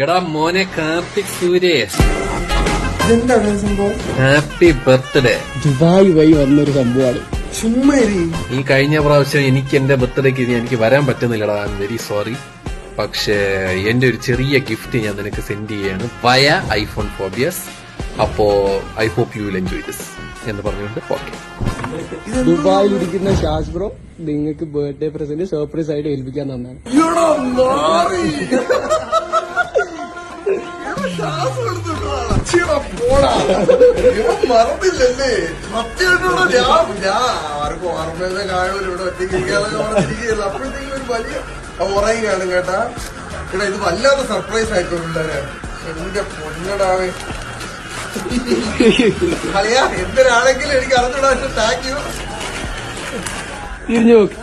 എടാ മോനെ കാർത്തിക് സുരേഷ്, ഇതെന്താണ് സംഭവം? Happy birthday. ദുബായ് വഴി വന്നൊരു സംഭവമാണ്. ചുമ്മാ ഈ കഴിഞ്ഞ പ്രാവശ്യം എനിക്ക് എന്റെ ബർത്ത്ഡേക്ക് എനിക്ക് വരാൻ പറ്റുന്നില്ലടാ, ഐ എം വെരി സോറി. പക്ഷേ എന്റെ ഒരു ചെറിയ ഗിഫ്റ്റ് ഞാൻ നിനക്ക് സെൻഡ് ചെയ്യാണ് വയ ഐഫോൺ ഫോബിയസ്. അപ്പോ I hope you will enjoy this എന്ന് പറഞ്ഞുകൊണ്ട് ഓക്കെ. ദുബായിൽ ഇരിക്കുന്ന ഷാസ് ബ്രോ നിങ്ങൾക്ക് ബർത്ത്ഡേ പ്രസന്റ് സർപ്രൈസ് ആയിട്ട് ഏൽപ്പിക്കാൻ തന്നാണ്. മറന്നില്ലല്ലേ? സത്യമായിട്ടുള്ള ഞാൻ ആർക്കും ഓർമ്മയുടെ കാര്യം ഇവിടെ ഒറ്റയ്ക്കിരിക്കാതെ അപ്പോഴത്തേക്കും ഒരു വലിയ ഉറയും കാണും കേട്ടാ. എടാ ഇത് വല്ലാത്ത സർപ്രൈസ് ആയിക്കോട്ടെ. എന്റെ പൊന്നടാവേ കളിയാ, എന്തിനാണെങ്കിലും എനിക്ക് അറിഞ്ഞൂടാ. Thank you. തിരിഞ്ഞു നോക്ക്.